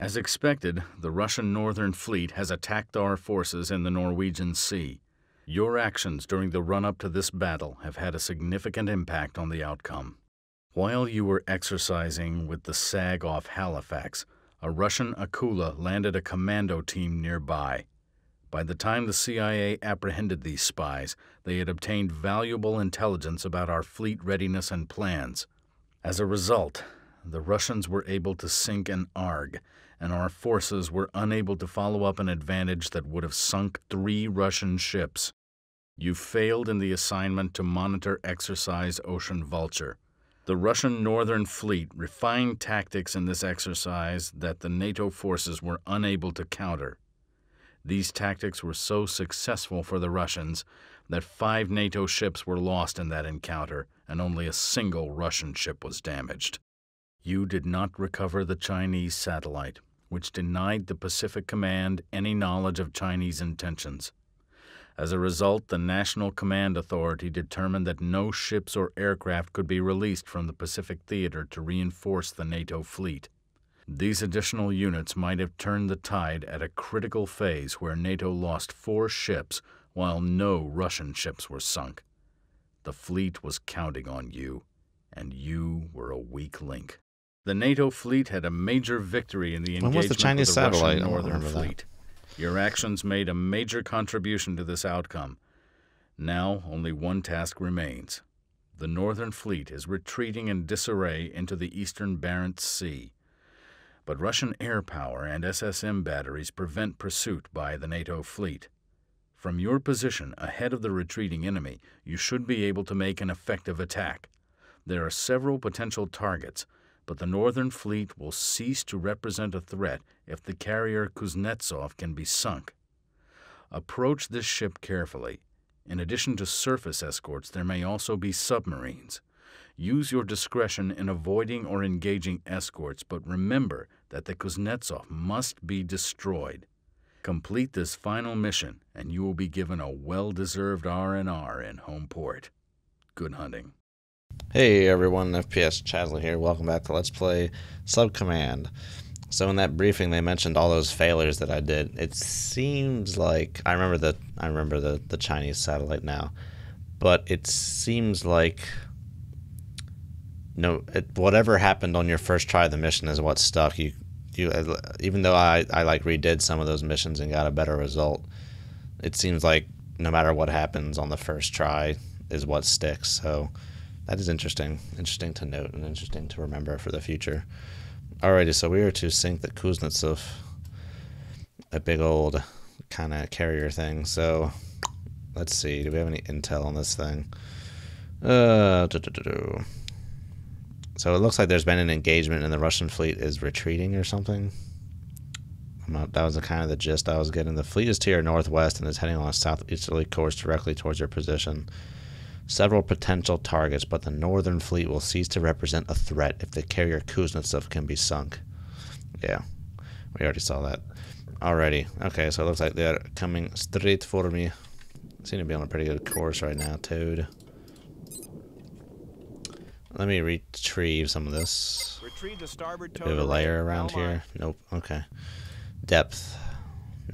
As expected, the Russian Northern Fleet has attacked our forces in the Norwegian Sea. Your actions during the run-up to this battle have had a significant impact on the outcome. While you were exercising with the SAG off Halifax, a Russian Akula landed a commando team nearby. By the time the CIA apprehended these spies, they had obtained valuable intelligence about our fleet readiness and plans. As a result, the Russians were able to sink an ARG, and our forces were unable to follow up an advantage that would have sunk 3 Russian ships. You failed in the assignment to monitor Exercise Ocean Vulture. The Russian Northern Fleet refined tactics in this exercise that the NATO forces were unable to counter. These tactics were so successful for the Russians that 5 NATO ships were lost in that encounter, and only a single Russian ship was damaged. You did not recover the Chinese satellite, which denied the Pacific Command any knowledge of Chinese intentions. As a result, the National Command Authority determined that no ships or aircraft could be released from the Pacific Theater to reinforce the NATO fleet. These additional units might have turned the tide at a critical phase where NATO lost 4 ships while no Russian ships were sunk. The fleet was counting on you, and you were a weak link. The NATO fleet had a major victory in the engagement with the Russian Northern Fleet. Your actions made a major contribution to this outcome. Now only one task remains. The Northern Fleet is retreating in disarray into the eastern Barents Sea. But Russian air power and SSM batteries prevent pursuit by the NATO fleet. From your position ahead of the retreating enemy, you should be able to make an effective attack. There are several potential targets, but the Northern Fleet will cease to represent a threat if the carrier Kuznetsov can be sunk. Approach this ship carefully. In addition to surface escorts, there may also be submarines. Use your discretion in avoiding or engaging escorts, but remember that the Kuznetsov must be destroyed. Complete this final mission, and you will be given a well-deserved R&R in home port. Good hunting. Hey everyone, FPS Chazla here. Welcome back to Let's Play Subcommand. So in that briefing they mentioned all those failures that I did. It seems like I remember the Chinese satellite now, but it seems like whatever happened on your first try of the mission is what stuck. You even though I like redid some of those missions and got a better result, it seems like no matter what happens on the first try is what sticks. So that is interesting to note and interesting to remember for the future. Alrighty, so we are to sink the Kuznetsov, a big old kind of carrier thing. So let's see, do we have any intel on this thing? So it looks like there's been an engagement and the Russian fleet is retreating or something. That was kind of the gist I was getting. The fleet is to your northwest and is heading on a southeasterly course directly towards your position. Several potential targets, but the Northern Fleet will cease to represent a threat if the carrier Kuznetsov can be sunk. Yeah, we already saw that. Alrighty, okay, so it looks like they're coming straight for me. Seem to be on a pretty good course right now, Toad. Let me retrieve some of this. Retrieve the starboard Bit of a layer around here. Nope, okay. Depth,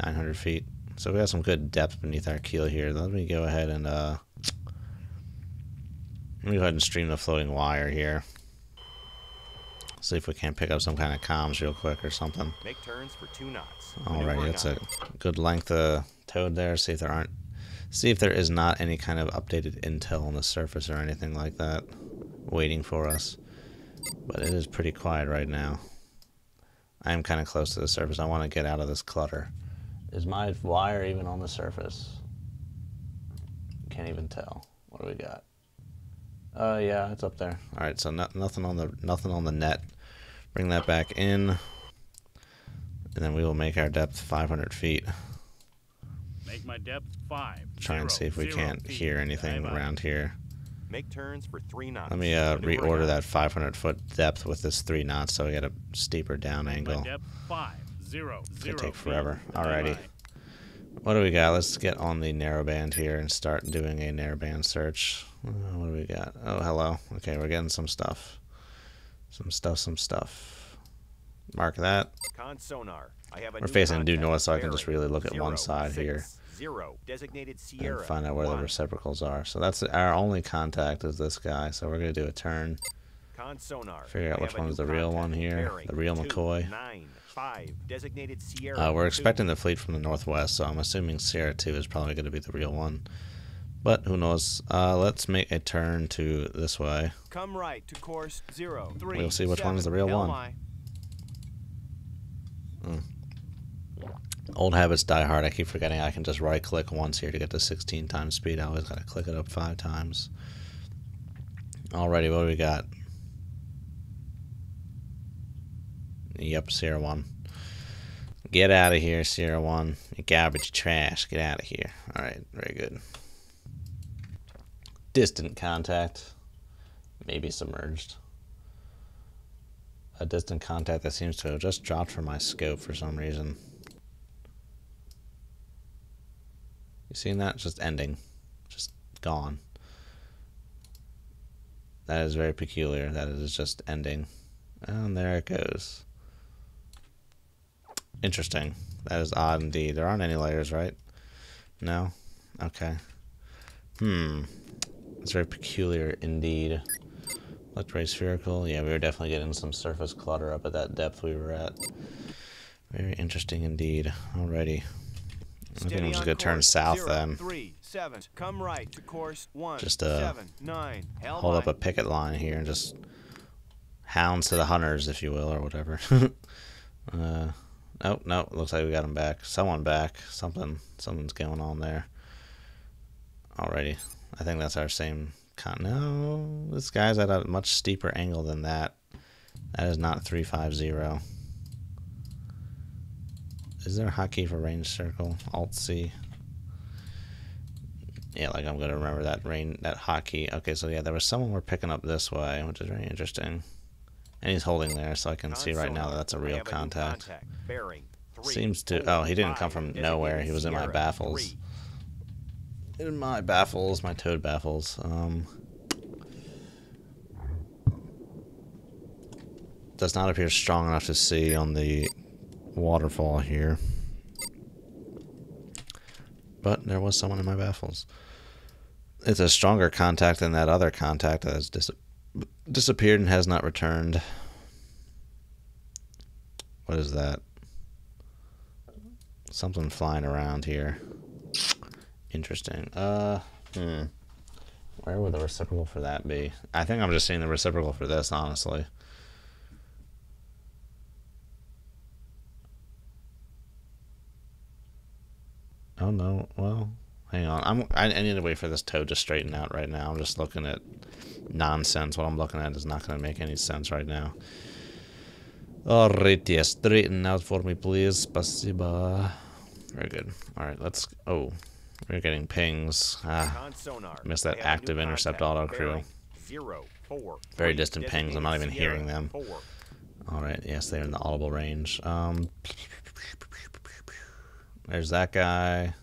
900 feet. So we got some good depth beneath our keel here. Let me go ahead and stream the floating wire here. See if we can pick up some kind of comms real quick or something. Make turns for 2 knots. Alrighty, that's a good length of Toad there. See if there is not any kind of updated intel on the surface or anything like that waiting for us. But it is pretty quiet right now. I am kind of close to the surface. I want to get out of this clutter. Is my wire even on the surface? Can't even tell. What do we got? Yeah, it's up there. All right, so nothing on the net. Bring that back in, and then we will make our depth 500 feet. Make my depth 5. Try and see if we can't hear anything around here. Make turns for 3 knots. Let me reorder that 500-foot depth with this 3 knots, so we get a steeper down angle. Depth 5, 0, It's gonna take forever. Alrighty. What do we got? Let's get on the narrowband here and start doing a narrowband search. What do we got? Oh, hello. Okay, we're getting some stuff. Some stuff. Mark that. Con sonar. I have a We're new facing due contact. north, so I can just Bearing really look at one side here 060. Designated and Sierra. find out where the 1. reciprocals are. So that's our only contact is this guy. So we're going to do a turn. Con sonar. Figure out I which have a one's new the real contact. one here. Bearing The real 2, McCoy. 9, 5. Designated Sierra. We're 2. expecting the fleet from the northwest, so I'm assuming Sierra 2 is probably going to be the real one. But who knows? Let's make a turn to this way. Come right to course 03. We'll see which one's the real one. Old habits die hard. I keep forgetting I can just right click once here to get to 16 times speed. I always got to click it up 5 times. Alrighty, what do we got? Yep, Sierra 1. Get out of here, Sierra 1. You garbage trash. Get out of here. Alright, very good. Distant contact. Maybe submerged. A distant contact that seems to have just dropped from my scope for some reason. You seen that? Just ending. Just gone. That is very peculiar. That it is just ending. And there it goes. Interesting. That is odd indeed. There aren't any layers, right? No? Okay. It's very peculiar indeed. Looked very spherical. Yeah, we were definitely getting some surface clutter up at that depth we were at. Very interesting indeed. Alrighty. I think I'm just going to turn south then. 3, 7. Come right to course 1, Just 7, 9. hold up a picket line here and just hounds to the hunters, if you will, or whatever. Oh, no, looks like we got him back. Someone back. Something's going on there. Alrighty. I think that's our same no, this guy's at a much steeper angle than that. That is not 350. Is there a hotkey for range circle? Alt-C. Yeah, like I'm gonna remember that hotkey. Okay, so yeah, there was someone we're picking up this way, which is very interesting. And he's holding there, so I can see right now that that's a real contact. Seems to. Oh, he didn't come from nowhere. He was in my baffles. In my baffles, my toad baffles. Does not appear strong enough to see on the waterfall here. But there was someone in my baffles. It's a stronger contact than that other contact that has disappeared and has not returned. What is that? Something flying around here. Interesting. Where would the reciprocal for that be? I think I'm just seeing the reciprocal for this, honestly. Oh no, well, hang on. I need to wait for this toad to straighten out right now. I'm just looking at nonsense. What I'm looking at is not going to make any sense right now. Alright, yes, straighten out for me, please. Spasiba. Very good. Alright, let's... Oh, we're getting pings. Missed that active intercept auto crew. 4. Very distant pings. I'm not even hearing them. Alright, yes, they're in the audible range. There's that guy.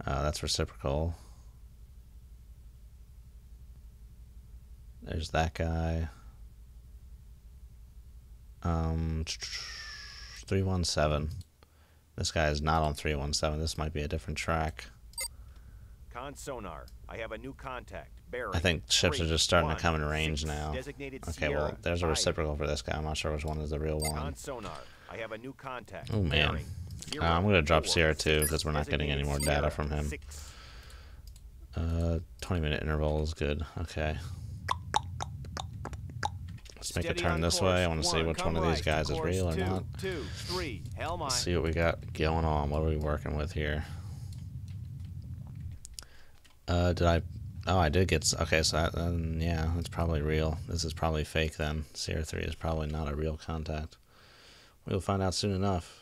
That's reciprocal. There's that guy. 317. This guy is not on 317. This might be a different track. Con sonar. I have a new contact. I think ships are just starting to come in range now. Okay, well, there's a reciprocal for this guy. I'm not sure which one is the real one. Con sonar. I have a new contact. Oh man. I'm going to drop Sierra 2 because we're not getting any more data from him. 20-minute interval is good. Okay. Let's make a turn this way. I want to see which one of these guys is real or not. Let's see what we got going on. What are we working with here? Oh, I did get... Okay, so yeah, that's probably real. This is probably fake then. Sierra 3 is probably not a real contact. We'll find out soon enough.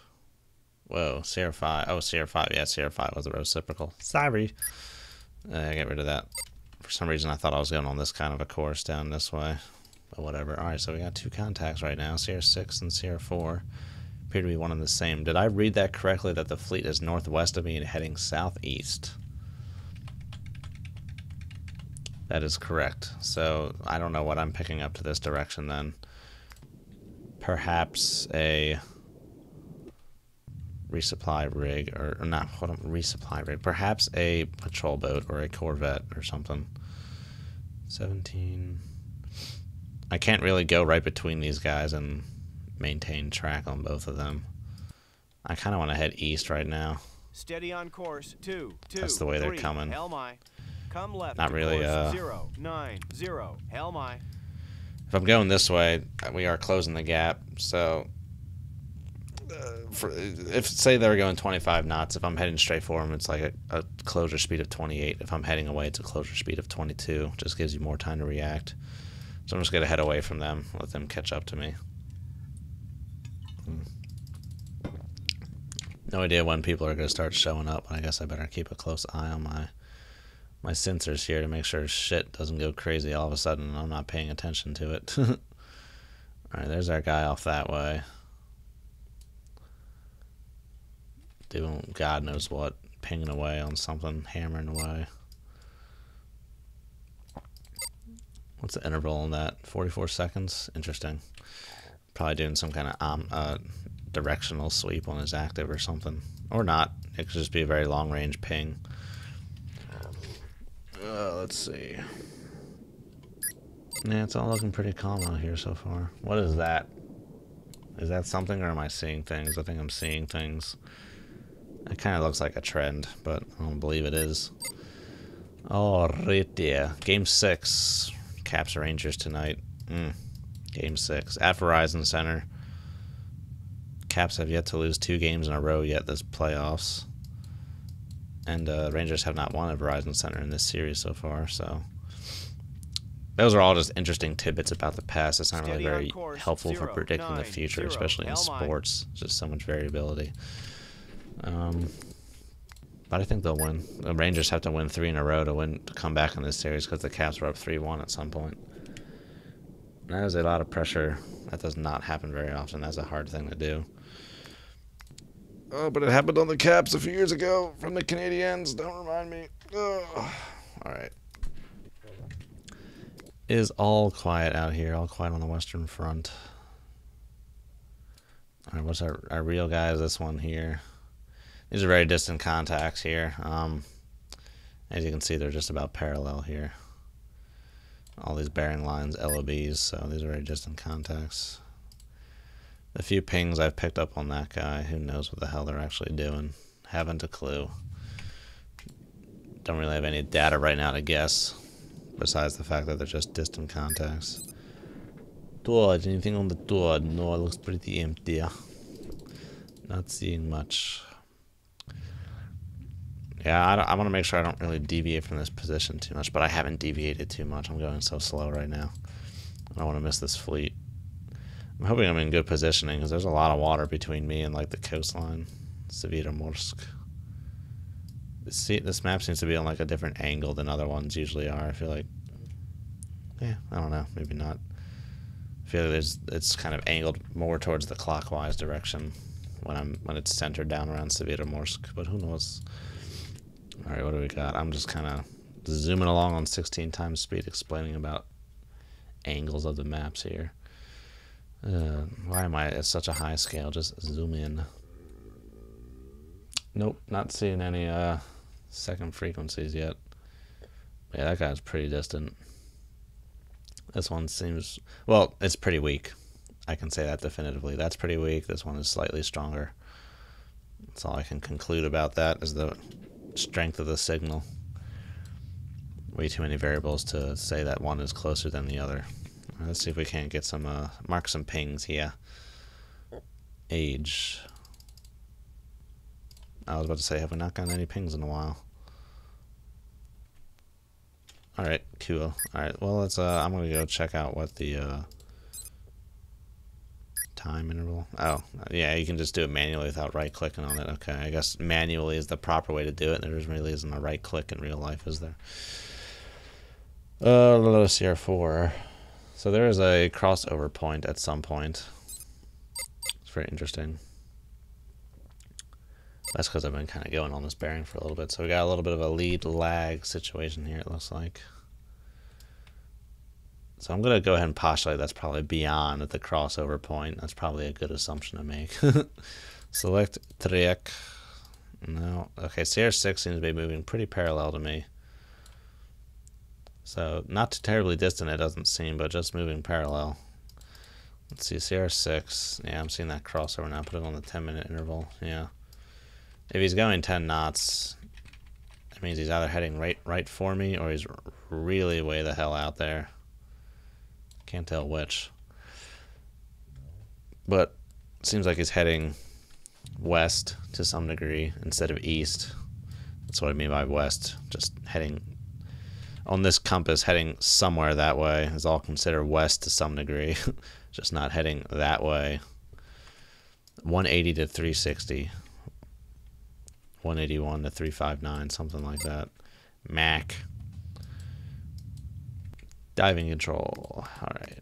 Whoa, Sierra 5. Oh, Sierra 5. Yeah, Sierra 5 was the reciprocal. Sorry. Get rid of that. For some reason, I thought I was going on this kind of a course down this way. But whatever. Alright, so we got 2 contacts right now. Sierra 6 and Sierra 4. Appear to be one and the same. Did I read that correctly that the fleet is northwest of me and heading southeast? That is correct. So, I don't know what I'm picking up to this direction then. perhaps a resupply rig, or not, hold on, resupply rig, perhaps a patrol boat or a corvette or something. 17. I can't really go right between these guys and maintain track on both of them. I kind of want to head east right now. Steady on course. 2, 2. That's the way they're 3, coming. Hell my. Come left. Not really. 0, 9, 0. Hell my. If I'm going this way, we are closing the gap. So, if say they were going 25 knots, if I'm heading straight for them, it's like a closure speed of 28. If I'm heading away, it's a closure speed of 22. Just gives you more time to react. So I'm just gonna head away from them, let them catch up to me. No idea when people are gonna start showing up, but I guess I better keep a close eye on my sensors here to make sure shit doesn't go crazy all of a sudden and I'm not paying attention to it. Alright, there's our guy off that way. Doing God knows what, pinging away on something, hammering away. What's the interval on that? 44 seconds? Interesting. Probably doing some kind of directional sweep on his active or something. Or not. It could just be a very long range ping. Let's see. Yeah, it's all looking pretty calm out here so far. What is that? Is that something, or am I seeing things? I think I'm seeing things. It kind of looks like a trend, but I don't believe it is. Alright, yeah. Game 6. Caps Rangers tonight. Game 6. At Verizon Center. Caps have yet to lose 2 games in a row yet this playoffs. And Rangers have not won at Verizon Center in this series so far, so those are all just interesting tidbits about the past. It's not really very helpful for predicting the future, especially in sports. There's just so much variability. But I think they'll win. The Rangers have to win 3 in a row to come back in this series because the Caps were up 3-1 at some point. That is a lot of pressure. That does not happen very often. That's a hard thing to do. Oh, but it happened on the Caps a few years ago from the Canadiens. Don't remind me. Oh. All right. It is all quiet out here. All quiet on the Western Front. All right, what's our real guy? Is this one here? These are very distant contacts here. As you can see, they're just about parallel here. All these bearing lines, LOBs, so these are very distant contacts. The few pings I've picked up on that guy, who knows what the hell they're actually doing. Haven't a clue. Don't really have any data right now to guess, besides the fact that they're just distant contacts. Torch, anything on the torch? No, it looks pretty empty. Not seeing much. Yeah, I want to make sure I don't really deviate from this position too much, but I haven't deviated too much. I'm going so slow right now. I don't want to miss this fleet. I'm hoping I'm in good positioning because there's a lot of water between me and like the coastline. Seawolf-class. This map seems to be on like a different angle than other ones usually are. I feel like, yeah, I don't know, maybe not. I feel like it's kind of angled more towards the clockwise direction when it's centered down around Seawolf-class, but who knows? All right, what do we got? I'm just kind of zooming along on 16 times speed, explaining about angles of the maps here. Why am I at such a high scale? Just zoom in. Nope, not seeing any second frequencies yet. Yeah, that guy's pretty distant. This one seems, well, it's pretty weak. I can say that definitively. That's pretty weak. This one is slightly stronger. That's all I can conclude about that, is the strength of the signal. Way too many variables to say that one is closer than the other. Let's see if we can't get some, mark some pings here. Age. I was about to say, have we not gotten any pings in a while? Alright, cool. Alright, well, let's, I'm gonna go check out what the, time interval. Oh, yeah, you can just do it manually without right-clicking on it. Okay, I guess manually is the proper way to do it. There really isn't a right-click in real life, is there? CR4. So there is a crossover point at some point. It's very interesting. That's because I've been kind of going on this bearing for a little bit. So we got a little bit of a lead lag situation here, it looks like. So I'm going to go ahead and postulate that's probably beyond at the crossover point. That's probably a good assumption to make. Select Trek. No. Okay, CR6 seems to be moving pretty parallel to me. So not too terribly distant, it doesn't seem, but just moving parallel. Let's see, CR6. Yeah, I'm seeing that crossover now. Put it on the 10-minute interval. Yeah. If he's going 10 knots, that means he's either heading right for me or he's really way the hell out there. Can't tell which. But it seems like he's heading west to some degree instead of east. That's what I mean by west. Just heading on this compass, heading somewhere that way is all considered west to some degree. Just not heading that way. 180 to 360. 181 to 359, something like that. Mac. Diving control. All right.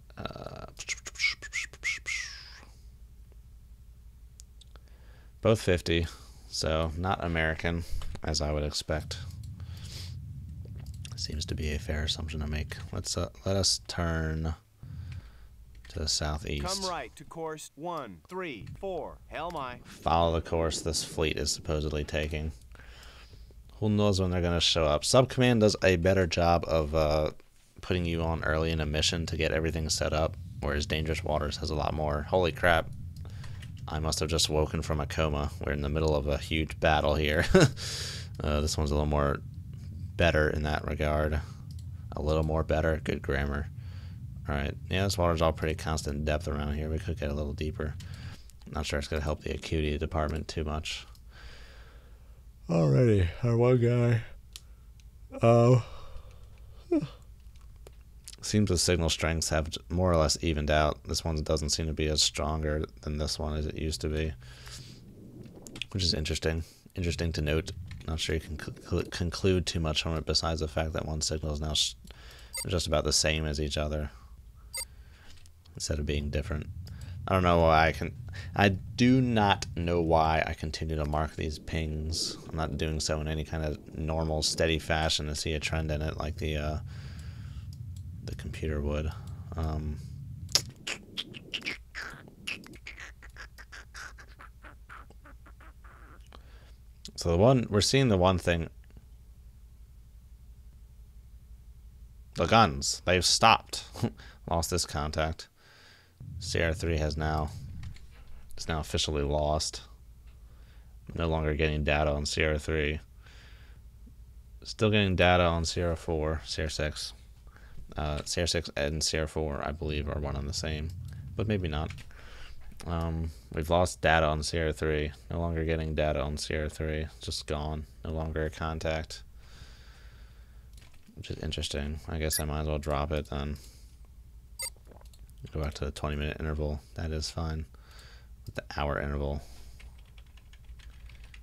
Both 50, so not American, as I would expect. Seems to be a fair assumption to make. Let us turn to the southeast. Come right to course 134. Hell my. Follow the course this fleet is supposedly taking. Who knows when they're going to show up? Subcommand does a better job of putting you on early in a mission to get everything set up, whereas Dangerous Waters has a lot more. Holy crap. I must have just woken from a coma. We're in the middle of a huge battle here. This one's a little more better in that regard. A little more better. Good grammar. Alright. Yeah, this water's all pretty constant depth around here. We could get a little deeper. Not sure it's going to help the acuity department too much. Alrighty. Our one guy. Seems the signal strengths have more or less evened out. This one doesn't seem to be as stronger than this one as it used to be, which is interesting. Interesting to note. Not sure you can conclude too much from it besides the fact that one signal is now just about the same as each other instead of being different. I don't know why I do not know why I continue to mark these pings. I'm not doing so in any kind of normal, steady fashion to see a trend in it like the computer would. So we're seeing the one thing. The guns, they've stopped. Lost this contact. CR3 is now officially lost. No longer getting data on CR3. Still getting data on CR4, CR6. CR6 and CR4, I believe, are one and the same, but maybe not. We've lost data on CR3. No longer getting data on CR3. Just gone. No longer a contact. Which is interesting. I guess I might as well drop it then. Go back to the 20-minute interval. That is fine. With the hour interval.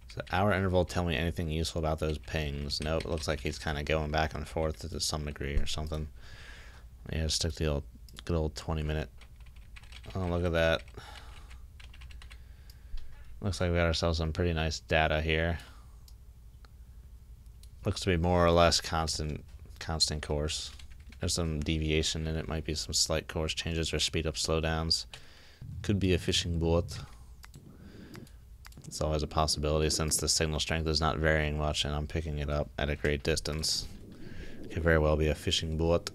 Does the hour interval tell me anything useful about those pings? Nope. It looks like he's kind of going back and forth to some degree or something. Yeah, stick to the good old 20-minute. Oh, look at that. Looks like we got ourselves some pretty nice data here. Looks to be more or less constant course. There's some deviation in it. Might be some slight course changes or speed up slowdowns. Could be a fishing boat. It's always a possibility since the signal strength is not varying much and I'm picking it up at a great distance. Could very well be a fishing boat.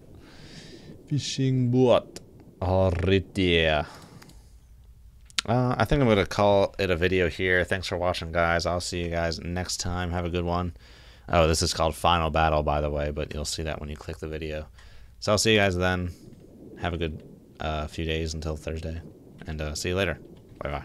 Fishing boat. Alright, yeah. I think I'm going to call it a video here. Thanks for watching, guys. I'll see you guys next time. Have a good one. Oh, this is called Final Battle, by the way, but you'll see that when you click the video. So I'll see you guys then. Have a good few days until Thursday. And see you later. Bye-bye.